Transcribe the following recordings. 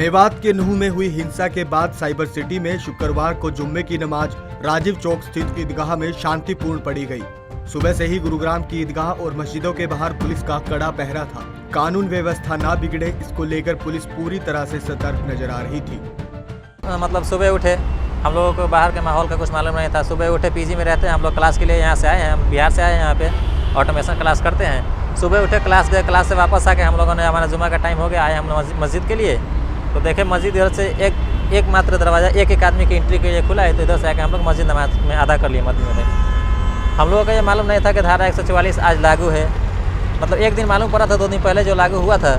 मेवात के नूह में हुई हिंसा के बाद साइबर सिटी में शुक्रवार को जुम्मे की नमाज राजीव चौक स्थित ईदगाह में शांतिपूर्ण पढ़ी गई। सुबह से ही गुरुग्राम की ईदगाह और मस्जिदों के बाहर पुलिस का कड़ा पहरा था। कानून व्यवस्था ना बिगड़े, इसको लेकर पुलिस पूरी तरह से सतर्क नजर आ रही थी। मतलब सुबह उठे, हम लोगों को बाहर के माहौल का कुछ मालूम नहीं था। सुबह उठे, पीजी में रहते हैं हम लोग, क्लास के लिए यहाँ से आए हैं, हम बिहार से आए हैं, यहाँ पे ऑटोमेशन क्लास करते हैं। सुबह उठे, क्लास गए, क्लास से वापस आके हम लोगों ने, हमारा जुम्मा का टाइम हो गया, आए हम मस्जिद के लिए। तो देखे मस्जिद इधर से एक मात्र दरवाज़ा एक आदमी की एंट्री के लिए खुला है, तो इधर से आके हम लोग मस्जिद नमाज में अदा कर लिए मस्जिद में। हम लोगों को ये मालूम नहीं था कि धारा 144 आज लागू है। मतलब एक दिन मालूम पड़ा था, 2 दिन पहले जो लागू हुआ था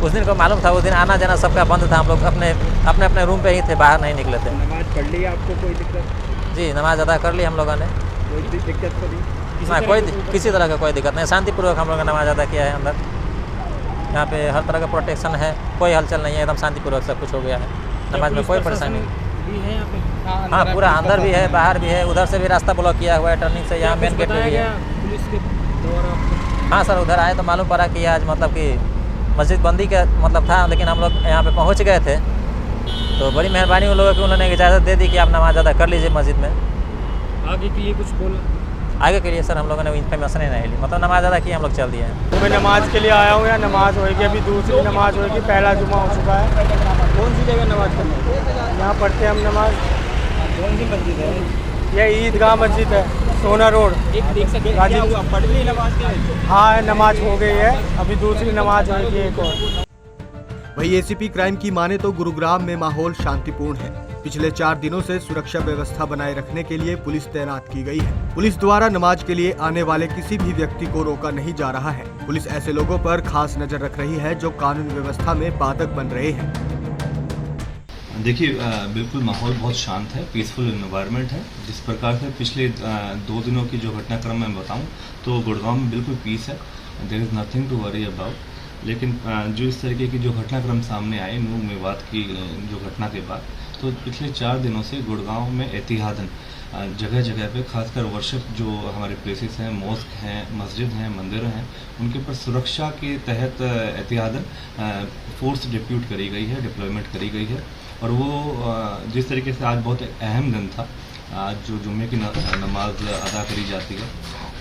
उस दिन को मालूम था। उस दिन आना जाना सबका बंद था, हम लोग अपने रूम पे ही थे, बाहर नहीं निकले थे। नमाज पढ़ ली आपको कोई दिक्कत? जी, नमाज अदा कर ली हम लोगों ने। कोई दिक्कत तो नहीं? हाँ, किसी तरह का कोई दिक्कत नहीं, शांतिपूर्वक हम लोगों ने नमाज अदा किया है। अंदर यहाँ पे हर तरह का प्रोटेक्शन है, कोई हलचल नहीं है, एकदम शांतिपूर्वक सब कुछ हो गया है। नमाज में कोई परेशानी भी है यहाँ पे? हाँ, पूरा अंदर भी है, बाहर भी है। उधर से भी रास्ता ब्लॉक किया हुआ है टर्निंग से, यहाँ मेन गेट पे भी है। पुलिस के द्वारा? हाँ सर, उधर आए तो मालूम पड़ा कि आज मतलब कि मस्जिद बंदी का मतलब था, लेकिन हम लोग यहाँ पे पहुँच गए थे। तो बड़ी मेहरबानी उन लोगों की, उन्होंने इजाज़त दे दी कि आप नमाज अदा कर लीजिए मस्जिद में। आगे के लिए कुछ बोला? आगे के लिए सर हम लोगों ने इन्फॉर्मेशन ही नहीं ली, मतलब नमाज अदा की, हम लोग चल दिए हैं। मैं नमाज के लिए आया हूँ, यहाँ नमाज होएगी, अभी दूसरी नमाज होएगी, पहला जुमा हो चुका है। कौन सी जगह नमाज पढ़नी? यहाँ पढ़ते हैं हम नमाज। कौन सी मस्जिद है? यह ईदगाह मस्जिद है, सोना रोड। एक देख सकते हैं, पढ़ ली नमाज के? हाँ, नमाज हो गई है, अभी दूसरी नमाज होएगी एक और। वही एसीपी क्राइम की माने तो गुरुग्राम में माहौल शांतिपूर्ण है। पिछले 4 दिनों से सुरक्षा व्यवस्था बनाए रखने के लिए पुलिस तैनात की गई है। पुलिस द्वारा नमाज के लिए आने वाले किसी भी व्यक्ति को रोका नहीं जा रहा है। पुलिस ऐसे लोगों पर खास नजर रख रही है जो कानून व्यवस्था में बाधक बन रहे हैं। देखिए, बिल्कुल माहौल बहुत शांत है, पीसफुल एनवायरनमेंट है। जिस प्रकार से पिछले 2 दिनों की जो घटनाक्रम मैं बताऊं तो गुड़गांव में बिल्कुल पीस है, there is nothing to worry about. लेकिन जो इस तरीके की जो घटनाक्रम सामने आए नूह मेवात की जो घटना के बाद, तो पिछले 4 दिनों से गुड़गांव में एहतियातन जगह जगह पे खासकर वर्शिप जो हमारे प्लेसेस हैं, मॉस्क हैं, मस्जिद हैं, मंदिर हैं, उनके ऊपर सुरक्षा के तहत एहतियातन फोर्स डिप्यूट करी गई है, डिप्लॉयमेंट करी गई है। और वो जिस तरीके से आज बहुत अहम दिन था, आज जो जुम्मे की नमाज अदा करी जाती है,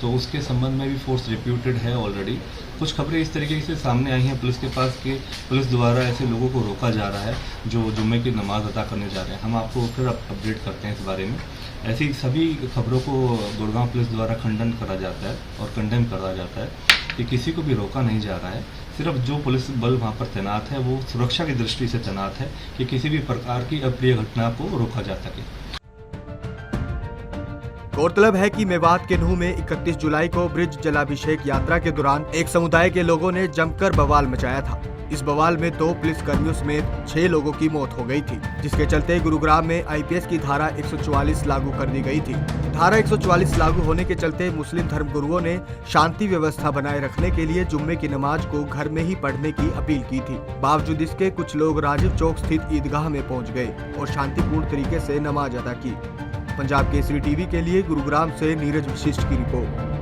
तो उसके संबंध में भी फोर्स डिप्यूटेड है ऑलरेडी। कुछ खबरें इस तरीके से सामने आई हैं पुलिस के पास कि पुलिस द्वारा ऐसे लोगों को रोका जा रहा है जो जुम्मे की नमाज अदा करने जा रहे हैं। हम आपको फिर अपडेट करते हैं इस बारे में। ऐसी सभी खबरों को गुड़गांव पुलिस द्वारा खंडन करा जाता है और कंडेम करा जाता है कि किसी को भी रोका नहीं जा रहा है। सिर्फ जो पुलिस बल वहाँ पर तैनात है वो सुरक्षा की दृष्टि से तैनात है कि किसी भी प्रकार की अप्रिय घटना को रोका जा सके। गौरतलब है कि मेवात के नूह में 31 जुलाई को ब्रिज जलाभिषेक यात्रा के दौरान एक समुदाय के लोगों ने जमकर बवाल मचाया था। इस बवाल में 2 पुलिस कर्मियों समेत 6 लोगों की मौत हो गई थी, जिसके चलते गुरुग्राम में आईपीएस की धारा 144 लागू कर दी गई थी। धारा 144 लागू होने के चलते मुस्लिम धर्मगुरुओं ने शांति व्यवस्था बनाए रखने के लिए जुम्मे की नमाज को घर में ही पढ़ने की अपील की थी। बावजूद इसके कुछ लोग राजीव चौक स्थित ईदगाह में पहुंच गए और शांतिपूर्ण तरीके से नमाज अदा की। पंजाब केसरी टीवी के लिए गुरुग्राम से नीरज वशिष्ठ की रिपोर्ट।